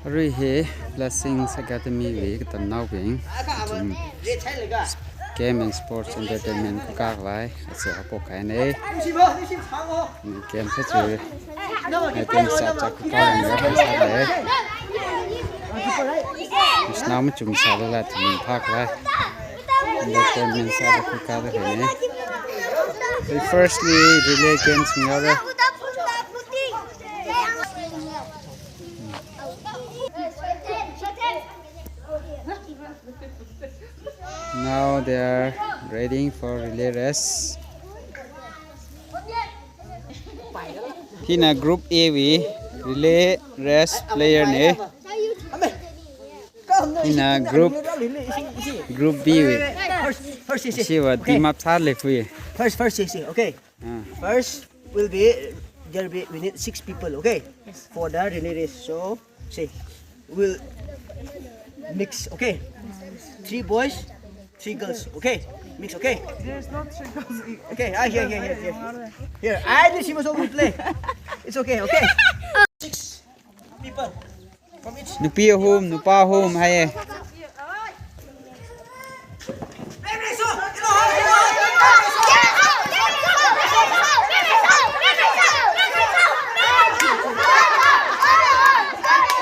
Rihe Blessings Academy Week the now being Game and Sports Entertainment các lại sẽ học cái này game sẽ chơi hay tên sao chắc có là nữa hay sao đấy nào mà chúng sao là chúng phát lại entertainment sao được các cái này firstly relay games nữa Now they are ready for relay race. Hina group A we relay race player ne. Hina group B we. She was team up sadly for you. First, okay. First will be we need 6 people, okay, for the relay race. So say we'll mix, okay. 3 boys. 3 girls, okay? Mix, okay? There's not 3 girls. Okay, here. I think she must always play. It's okay, okay? 6 people from each. Nupi home, nupa home, hay.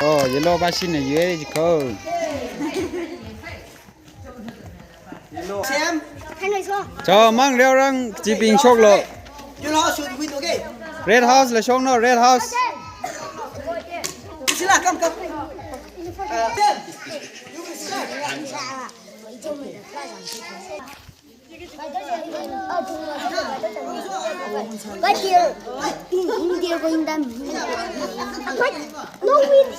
Oh, yellow machine is very cold. Sam, cho mang reo răng chỉ bình chốc lộ. you know should win, okay? Red House là chốc nó Red House. Sila, come. Right here. India going down. What? No wind.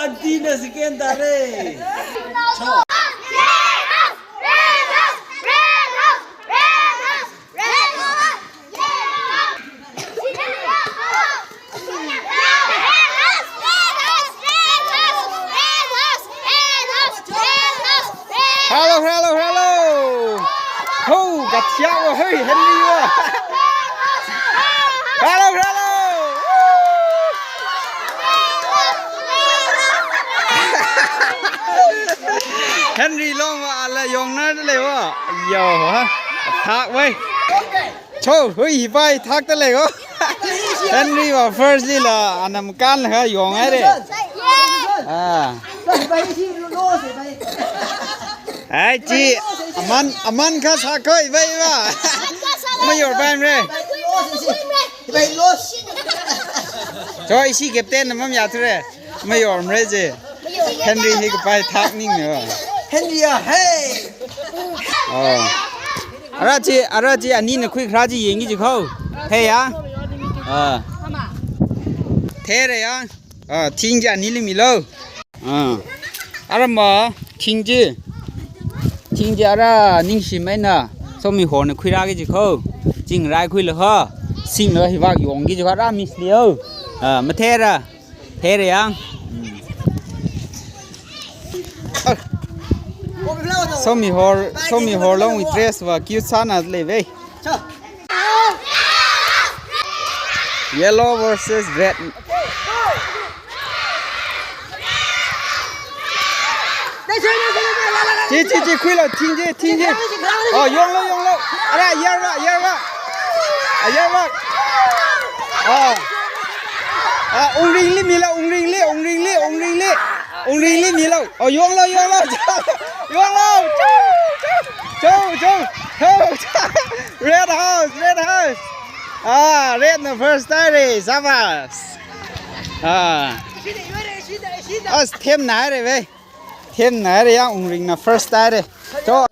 Antina sekian tadi. Hello. Oh, gạt chéo hơi Henry quá. Hello. Henry long mà là dùng nó đấy quá. Yo hả? Thác vậy. Châu, hơi vai thác tới này quá. Henry vào firstly là anh em can là dùng ấy đấy. Ai chị, aman khá thác coi vậy mà. Mấy giờ bạn rồi? Cho ai chị kẹp tên mà nhà thôi. Mấy giờ rồi gì? Henry thì có phải thác nín nữa. Henry, hey. Ara chị anh nhìn khui khá gì vậy chứ không? Thế à? Thế đấy à? Thiên chị anh nhìn mình lâu. Ara mà thiên chị ara nín xí mấy nè, sao mình hỏi nó khui ra cái chứ không? Chính ra khui là ha, xin nữa thì vào dùng cái chứ không ra mình liêu. Mà thế đấy à? So mi hor long with dress và cute sana le ve. Yellow versus red. Chị khui là thiên chị. Yong lo. Ara yer ra. Ung ring li mi la ung ring li. Ung ring li mi la. Yong lo. Châu. Red House. Red the first 30. Savas. Thêm nãy rồi vậy. Thêm nãy rồi ung ring the first 30. Cho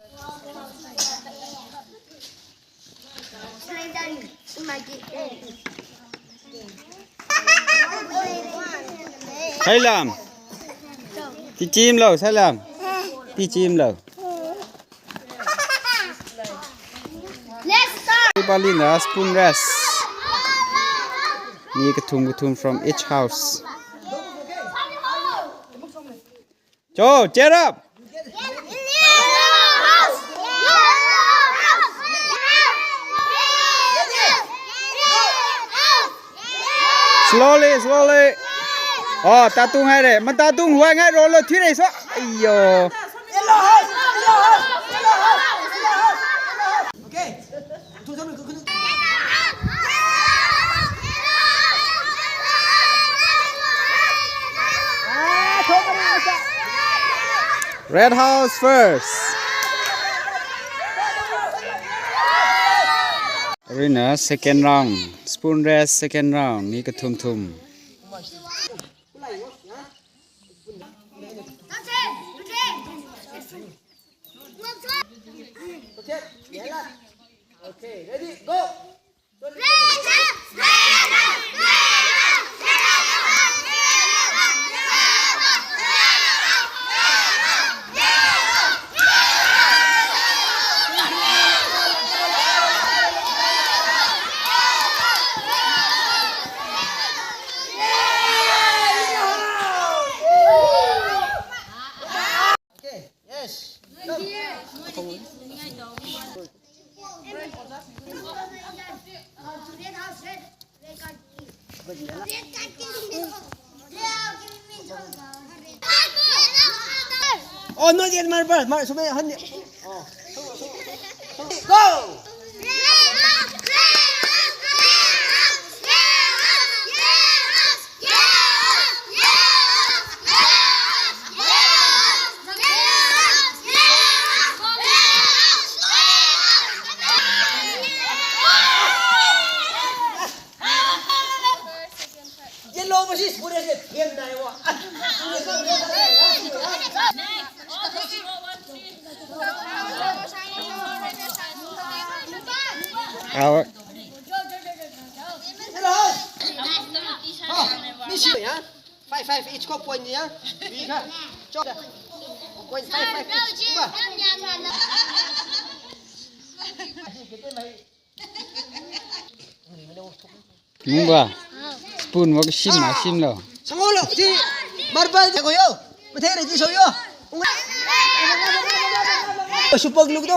ใช่ลามที่จีมเราใช่ลามที่จีมเรา Let's start. Balina spoon rest มีกระทุม from each house โจ get up slowly slowly อ๋อตาตุ้งให้เลยมันตาตุ้งหัวไงโรลที่ไหนซะไอ้โย Okay. 두 손을 그 red house first Arena second round spoon rest second round มีกระทุม Okay. Yalla. Okay. Ready? Go. Okay. Yes. Oh, no, get marble. So may hand. Oh. Go. Yellow versus put it here now. Our This year, yeah. 5 each cup point, yeah. We can. Chop. Point 5 each. Ba. มึงว่าสปูนว่าก็ชิมแล้ว Sangolo, si marble ko yo. Matere di so yo. Supag lug do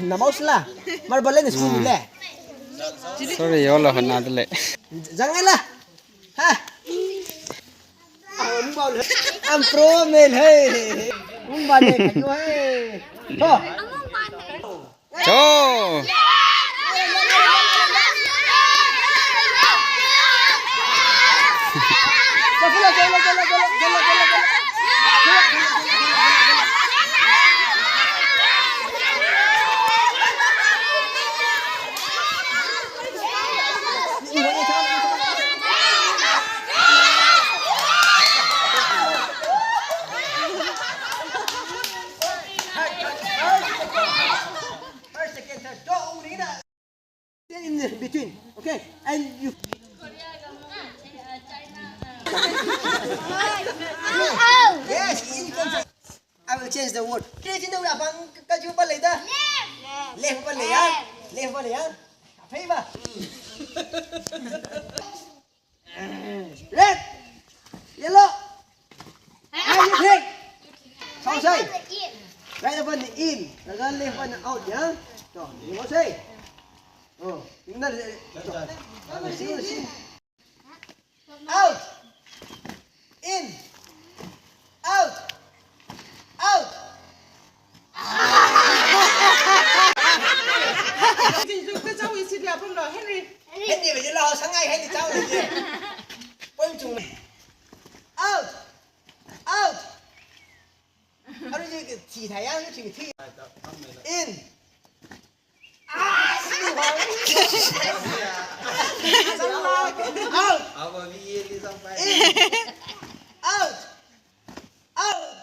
na mouse la. Marble ni spoon le. sorry ยอละหันหน้าตะเลย Jangan lah. Ha. I'm pro man hey. Balik kayo hey. To. โจ In between, okay? And you. Yes, I will change the word. Kaya sino na bang kaju pa later? Left pa later. Left pa later. Pay ba? Red. Yellow. How you take? Sao say? Right up on the in. Lagan left on the out, yeah? So, you want say? Oh, you know out. In. Out. Out. Henry bây giờ lo sáng ngày hay đi cháu này gì? Quên chung. Out. Out. How do you chỉ thấy á, chỉ thi. In. Out. In. Out. Out.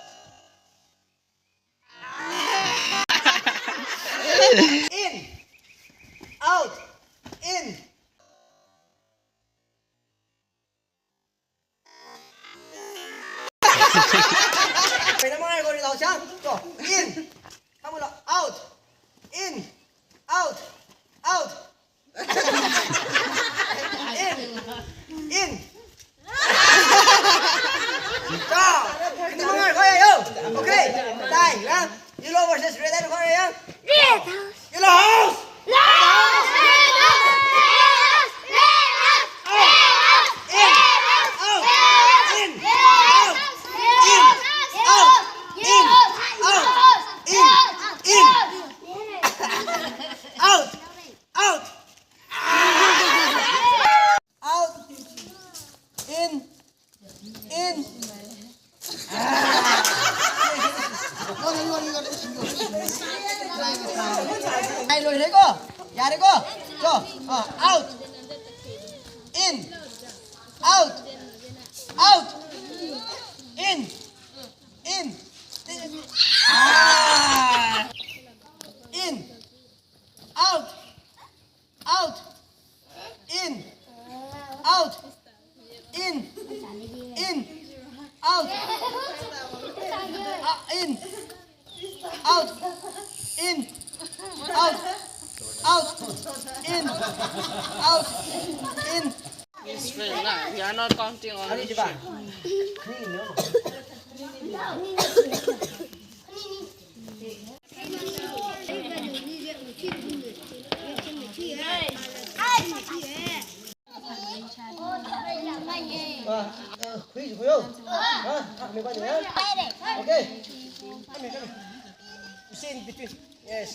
In. out in ไปทำไมคนเราช่างก็ in ทำไมเรา out in out out in จ้านี่มึงไงเขาเองโอเคได้นะ Yellow versus red ได้ทุกคนยัง Red Yellow house out out out in ai rồi đấy cô dạ đấy cô out in out out in in in out out in out in out in out in out out in out in We are not counting on Ano this diba? shit. Quiz may ba niya? Okay. See in between. Yes.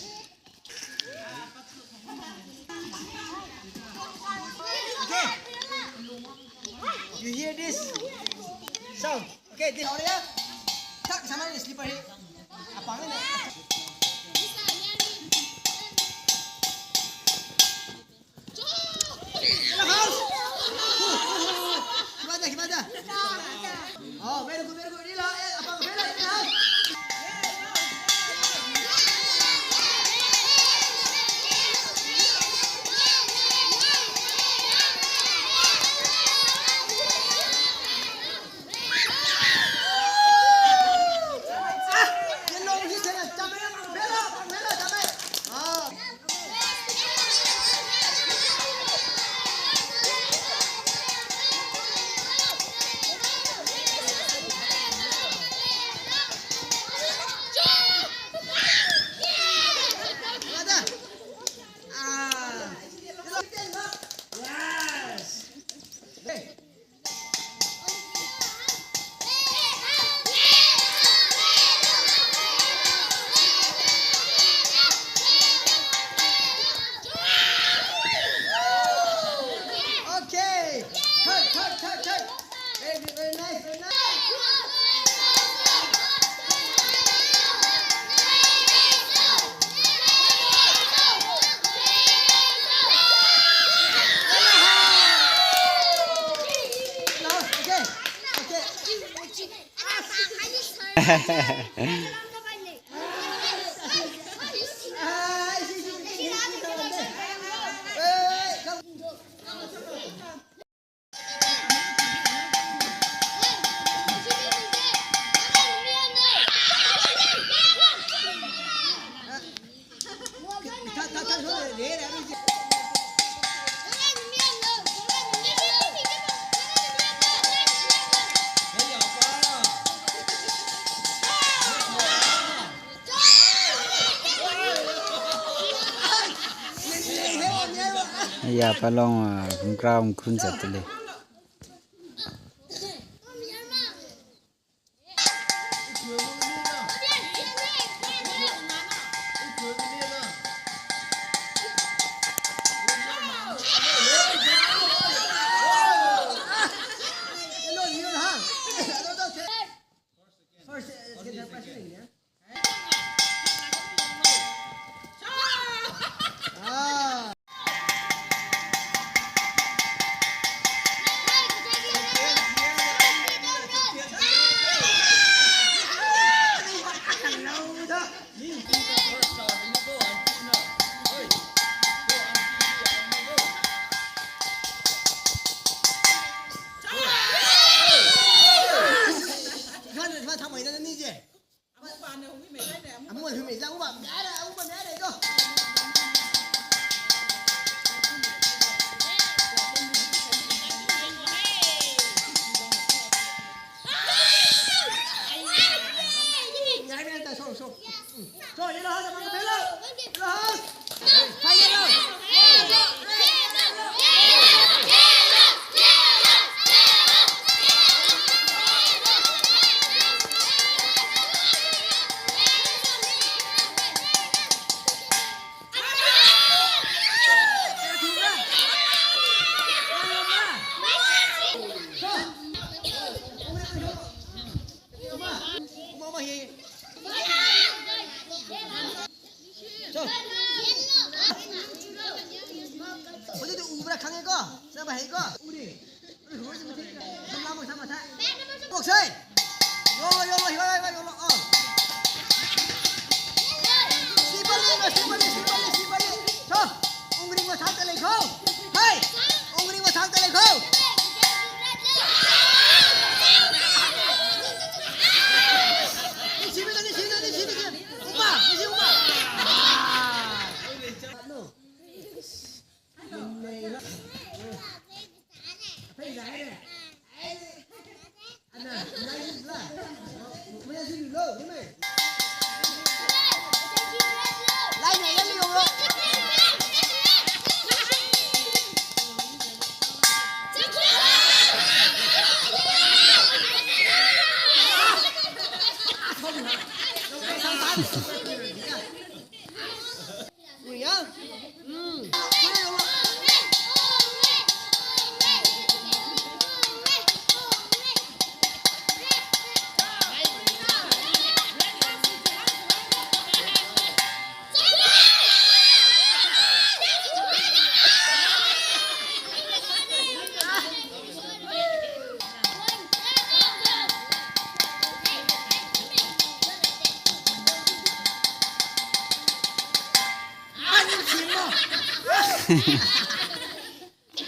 Okay. You hear this sound? Okay, this audio. Tak sama ni slipper ni. Apang ni. Gimana? Oh, very good. Ini lah, apang bela ni lah. Okay. Cut. Very nice. Ya palong ground kun satle First, let's get that pressure in, yeah? ไปให้ก็อุ้ยหัวจะมาทิ้งทำมาทำมาท่าโอเคโยโยโยโยโยอ๋อสิบเลยชอบองค์ริงมาทำอะไรเขาเฮ้ยองค์ริงมาทำอะไรเขา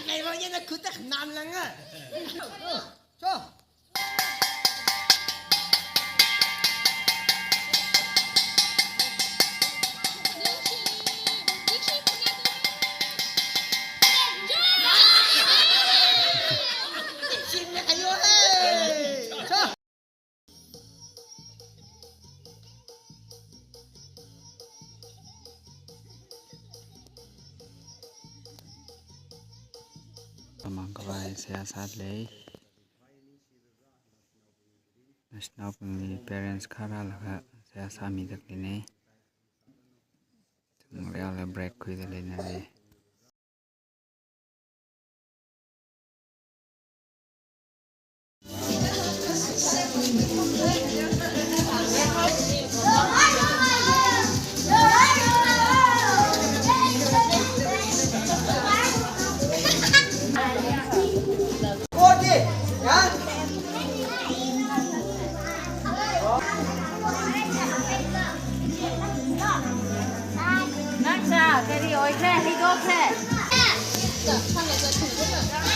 ไงวะเนี่ยนะคือแต่นานแล้วไงชอบชิมไม่ขยันชอบPamang kawai saya saat leh. National pengli parents kara lah saya sami tak ini. Tunggu le break kui dah le nari.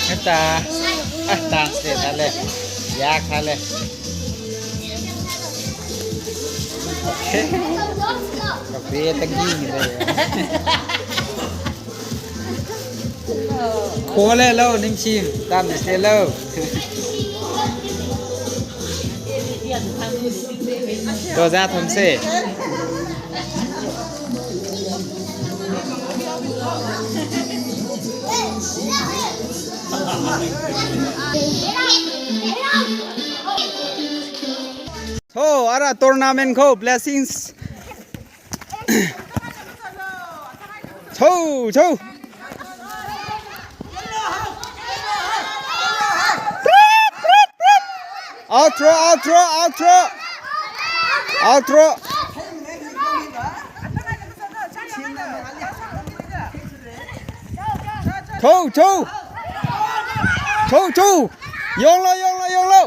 Kita dance deh thale. Yak thale. Kafe tagi gitu. Khole lo ning chim, tam se lo. Do ra thom se. So, ara tournament ko blessings. Cho. Outro. Cho. Yong lo.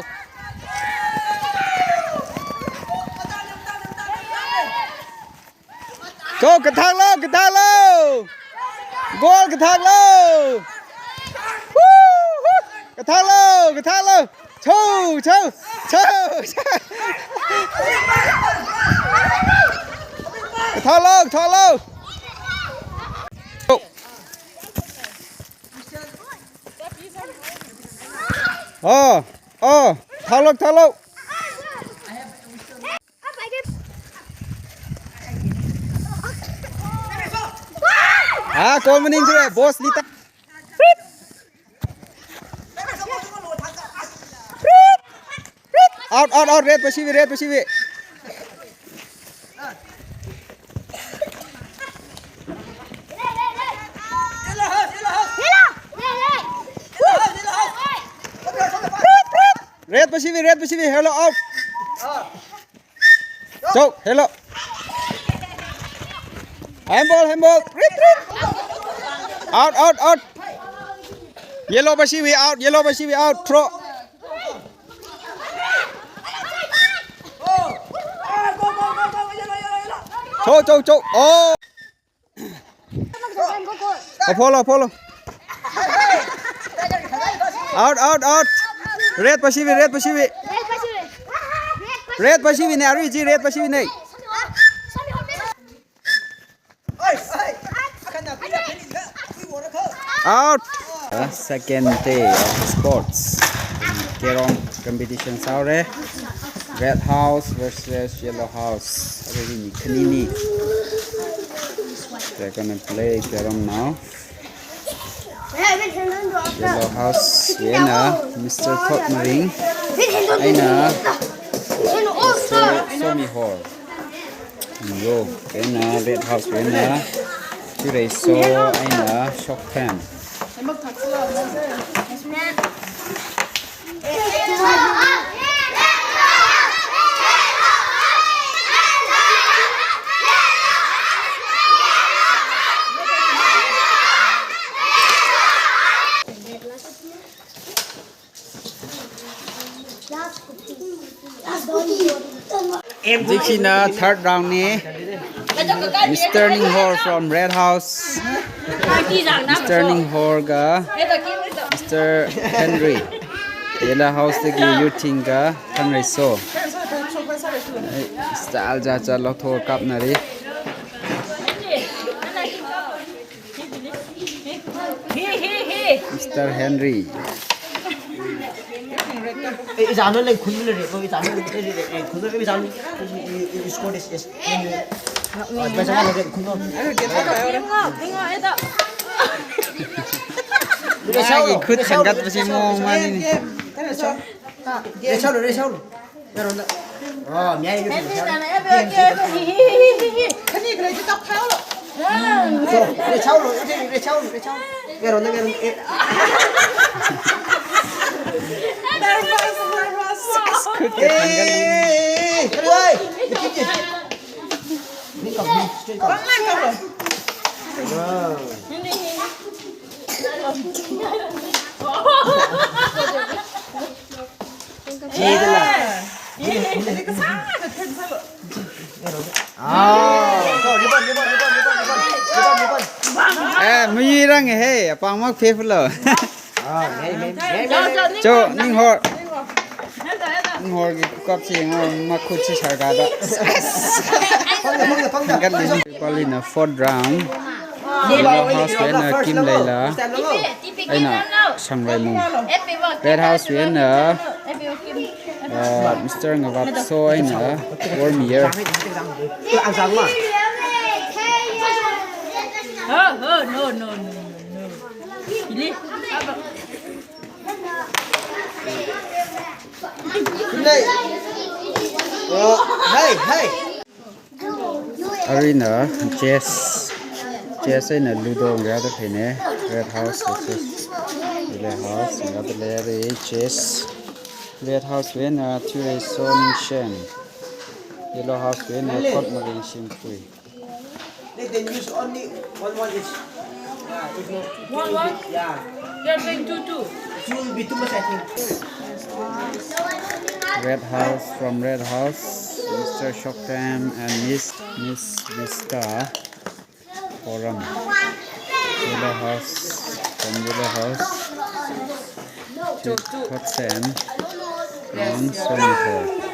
Go กระทางโลโกลกระทางโลกระทางโลชูกระทางโลทางโลKau mening tu bos lita. Out, red pasivi. Red pasivi, hello out. Go, hello. Handball. Out. Yellow Pacific out. Yellow Pacific out. Throw. Cho. Oh. Follow. Out. Red Pacific. Red Pacific này, Ariji, Red Pacific này. Out. Second day of sports. Kerong competition saure. Red House versus Yellow House. Already Kanini. They're gonna play Kerong now. Yellow House winner, Mr. Totmering. Aina. Somi Hall. Yo, winner, Red House winner. Today so Aina Shock Pen. Dixina third round ni Mr. Ninghor from Red House. Mr. Ninghor ga Mr. Henry. Yellow House de gi Yuting ga Henry so. Style ja lok thor kap na ri. Mr. Henry. Is ano lang khulul re ko is ano khulul ke is ano score is baisa ka lage khulul Ai khut sangat pasi mo mani. re chau pero oh nyai ni re chau pero no Khut ke tanggal. ơi đi cọc đi straight cọc Mui rang he apang mak phe phlo. Cho Ninghor. Ninghor gi kap chi mak khut chi sarga da. Gat li Palina fourth round. Yellow House winner Kim Leila. Aina Sangrai Mung. Red House winner Mr. Ngawat So Aina Warmier. No. Ini hey Arena chess in a ludo ga da phine Red House versus Yellow House ga da le chess. Red House winner Ture Son Shen. Yellow House winner Kot Marin Shin Pui. they can use only one each if not One? yeah You're playing 2-2. it will be too much I think Red House from Red House, Mr. Shokram and Miss Vista Forum. Yellow House from Yellow House. Hotsen and Sonny.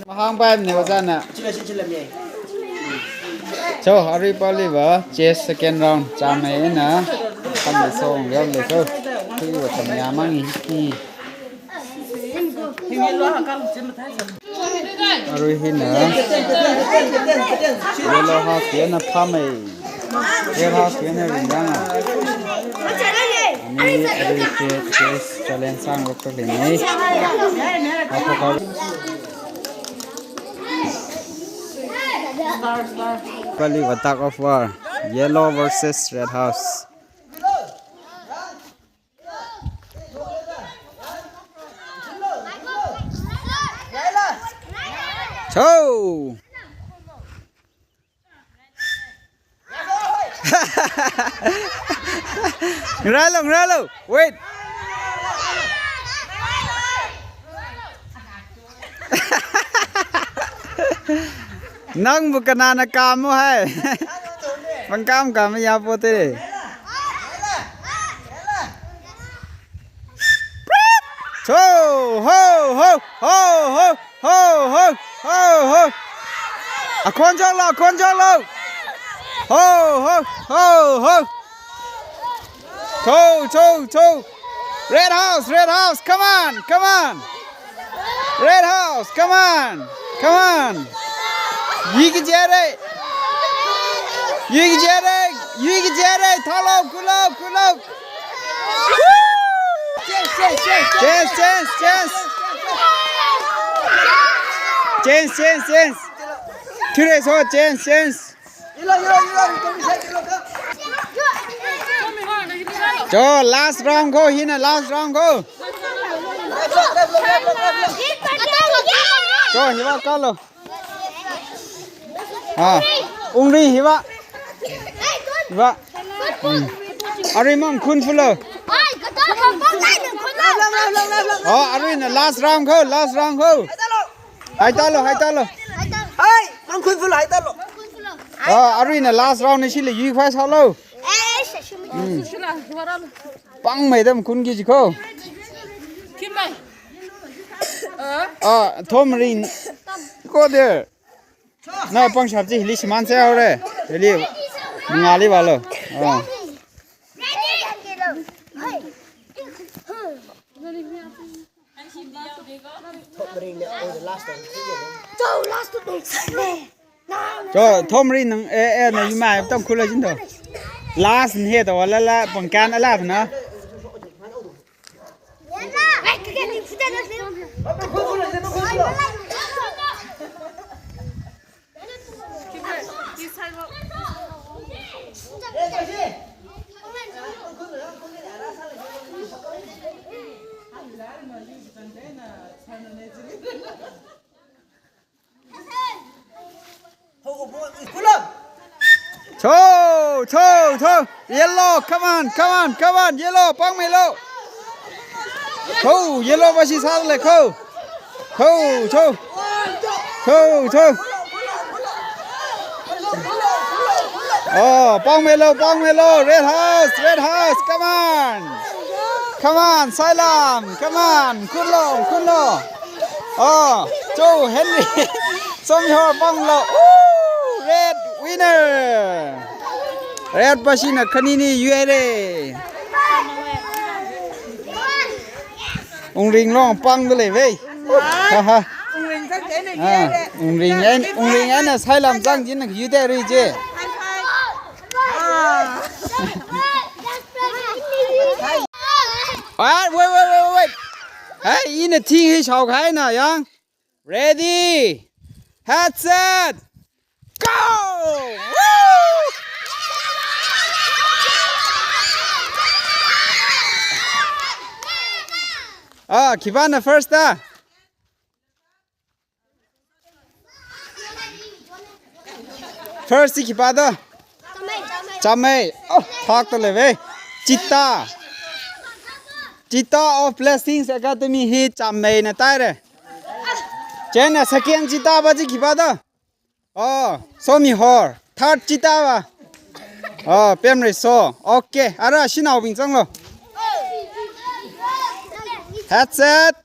Mahang pa ni wasan na. Sila niya So, hari pali ba? Chess second round. Chamay na. Kami song gam le so. Tuy wa tam yamang hi. Aru hin na. Yellow House yan na pamay. Red House yan na rin danga. Ani aru chess challenge sang rok le nei. Apa kau? Kali attack of war. Yellow versus Red House. Show. Ralo. Wait. Nang bukan anak kamu hai. Pangkam kami ya putih. Ho ho ho ho ho ho ho ho ho. Akon jalo. Ho ho ho ho. Toe. Red house. Come on. Red house. Come on. Yigi jere. Thalo kulo. Chance. Today so chance. Jo last round go. Jo hiwa kalo. Ungri hiwa. Arimam kun fulo. Arin last round go. Hai talo. Hey, mang kun full hai talo. Arin last round ni sile yu khwai sao lo. Pang mai dam kun gi ko. Kim mai. Thomrin ko de. Na pang shap ji li siman se aure. Li ngali walo. Jo Thomrin nang na yu mai tam khula jin tho. Last he to la pangkan ala na. Cho. Yellow, come on. Yellow, pang melo. Cho, yellow bashi sa le ko. Cho. Pang melo. Red house. Come on, Salam. Come on. Kunlo. Cho Henry. Som ho pang lo. Red winner. Red Bashina Kanini Yuere. Ring long pang the levy. Ring and a Silam Zang in you there, Rije. Wait. Hey, in a tea, how kind of young. Ready. Head set. Go! Kivana first. First Kivada. Chamay. Talk to leve. Chita of Blessings Academy hit Chamay na tire. Chen second Chita baji Kivada. Somi hor. Third Chita wa. Pemre so. Okay. Ara shina obing changlo. Headset.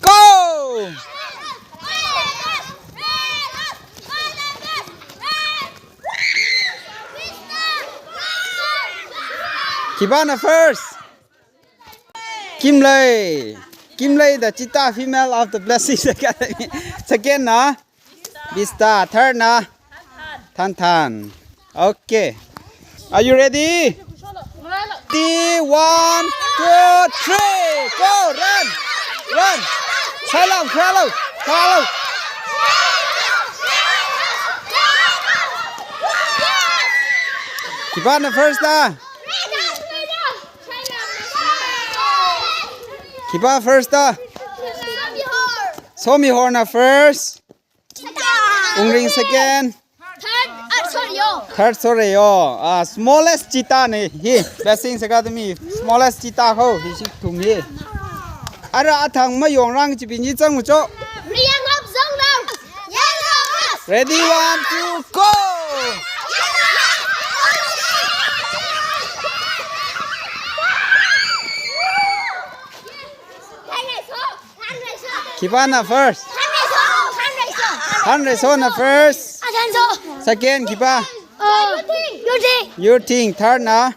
Go! Kibana first. Kimley, the cheetah female of the Blessings Academy. Second na. Vista. Third na. Tan. Okay. Are you ready? 1, 2, 3, go, run. Salam, follow. Kibana first Kiba first Somi Horna first Ungring second Third Soreo smallest cheetah ni hi Blessings Academy smallest cheetah ho hi shi thum hi ara athang ma yong rang chi bin yi chang mu cho Ready 1 2 go Kipana first Han Resona first Second Kipa You think third na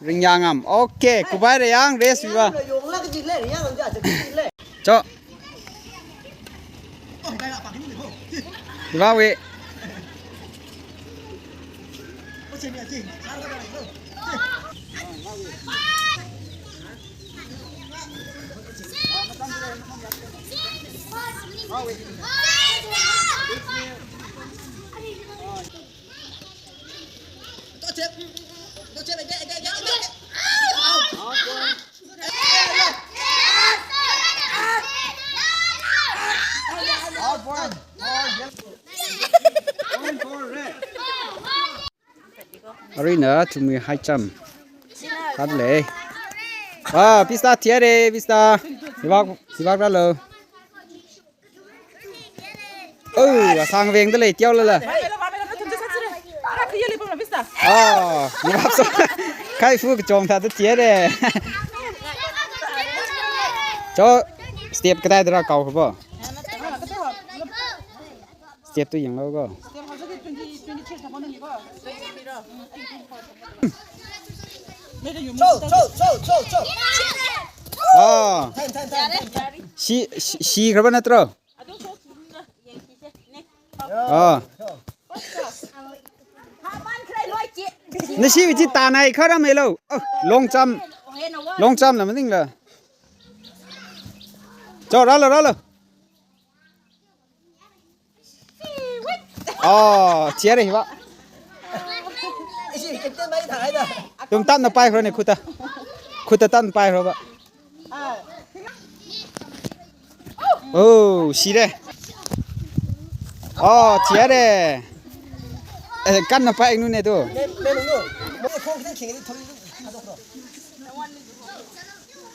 Ring Yangam Okay Kubai re yang race viva Cho Viva we Arena to me high jump. Cắt lệ. Pista thiệt đi, pista. Sivak ra lờ. Sang về tới lệ tiêu là. Sivak số. Khai phu cái chồng thật thiệt đi. Cho step cái tay ra cầu không bỏ. Step tôi dừng lâu cơ. She kau mana terus? Nasi uji tanai kau ramai lo. Long jump là mấy tiếng là. Cho ra lo. Chia đi vợ. Chúng ta nó bay rồi này khuta tan bay rồi vợ. Xí đây. Chia đây. Căn nó bayนู่นnày tu.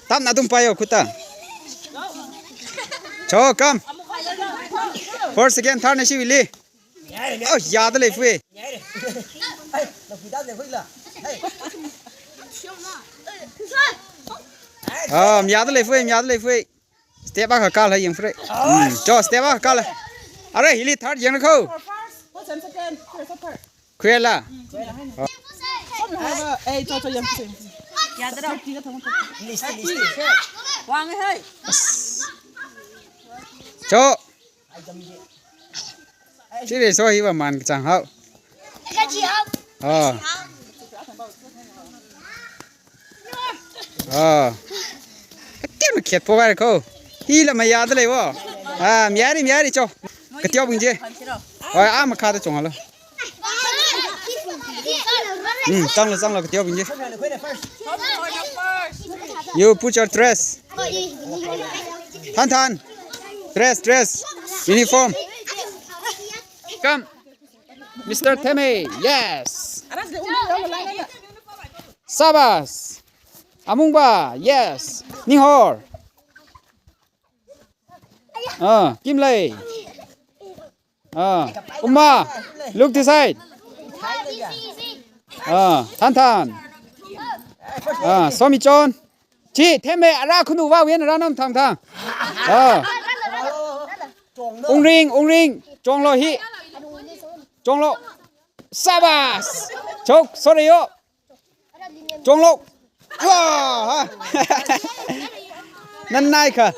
Tan nó tung bay rồi khuta. Cho come. First again third này xí Willy. Yaad lấy phuê. Yaad lấy phuê. Step back cả lại yang phuê. Cho step back cả lại. Are hili third yang khâu. Khuê là. Cho. Chỉ để so hi vào màn chẳng hậu. Cái nó khét po vai cô. Hi là mày yaad lấy vô. Miari cho. Cái tiêu bình gì? Mà khá được chồng hả? Xong là cái tiêu bình gì? You put your dress. Than. Dress. Uniform. Come, Mr. Temi, yes. Sabas, Amungba, yes. Ninghor. Kim Lei. Umma, look this side. Than. Somi John. Chi, Temi, ara kunu wa wien ra nam thang. Ung ring, lo hi. Chong lo Sabas Chok Soreo Chong lo Wow Nan nai ka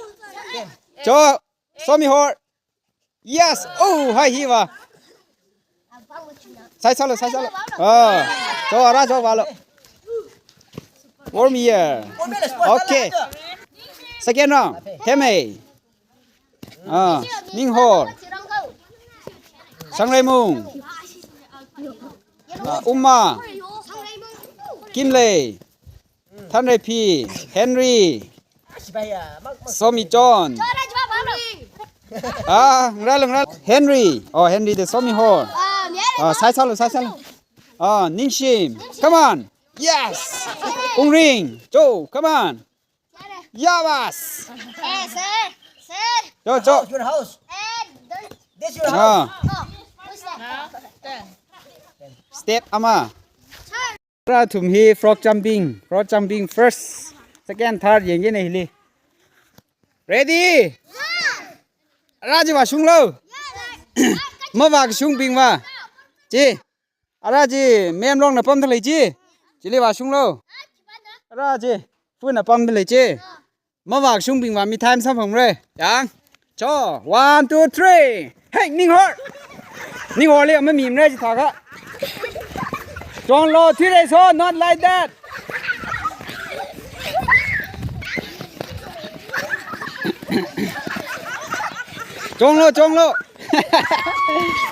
Cho Somi Hor Yes Hai hi wa Sai sao lo Cho ra cho vào lo Warm here Okay Second round Temi Ning Hor Sang Ray Mung Umma Kim Lei Than Ray P Henry Bahia. Somi John ngral Henry Henry the Somi Hall sai sao Ning Shim come on yes Ung Ring Joe come on Yabas Jo Your house. This your house. Ah Now, 10. step ama ra thum hi frog jumping first second third yeng ye nei li ready raji wa sung lo ma wa sung ping wa ji ara ji mem long na pam thlai ji li wa sung lo ara ji fu na pam thlai ji ma wa sung ping wa mi time sam phang re yang cho 1 2 3 hey ning ho le ma mi re ji tha ka John Lo Tire so not like that. John Lo.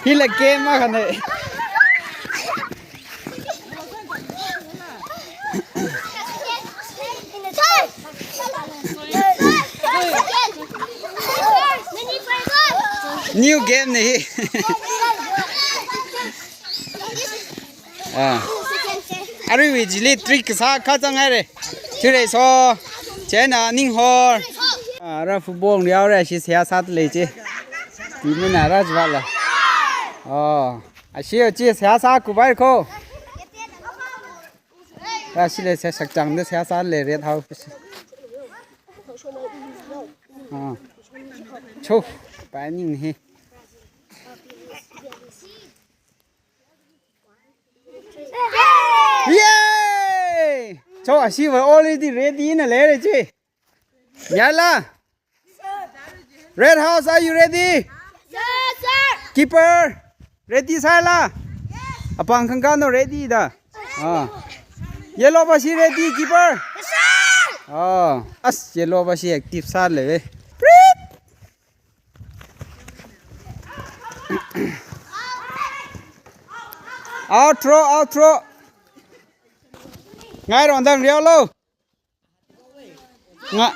He like game ma kan này. New game này. Ari wi jili trick sa kha chang hai re thire so chena ning hor ra football liao re si sia sat le chi ti me na ra jwa la a si chi sia sa ku bai ko ra si le se sak chang de sia sa le re thau chu bai ning he Yay! So she was already ready in a later. Yala. Red House, are you ready? Yes, sir. Keeper, ready Sala? Apang kangkano ready da. Yellow bashi ready keeper? Yes, sir. As yellow bashi active sa le. Outro. Ngay rồi đang riêu luôn. Ngay.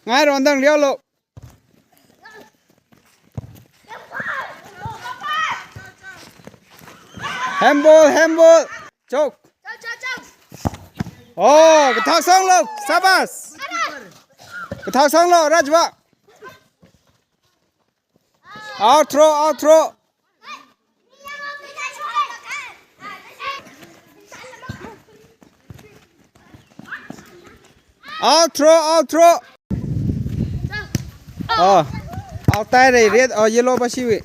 Ngay rồi đang riêu luôn. Handball. Chok. cái thao xong luôn, Sabas. Cái thao xong luôn, Rajwa. Outro. Out tay này red or yellow ba siwi.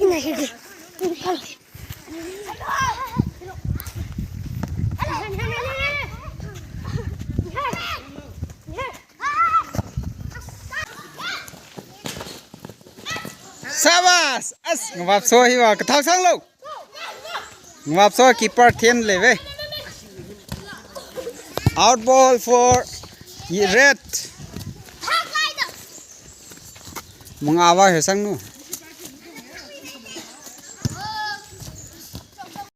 Sabas, ngap so hi wa thak sang lo. Ngap so keeper thiên le ve. Out ball for red. Mga awa he sang nu.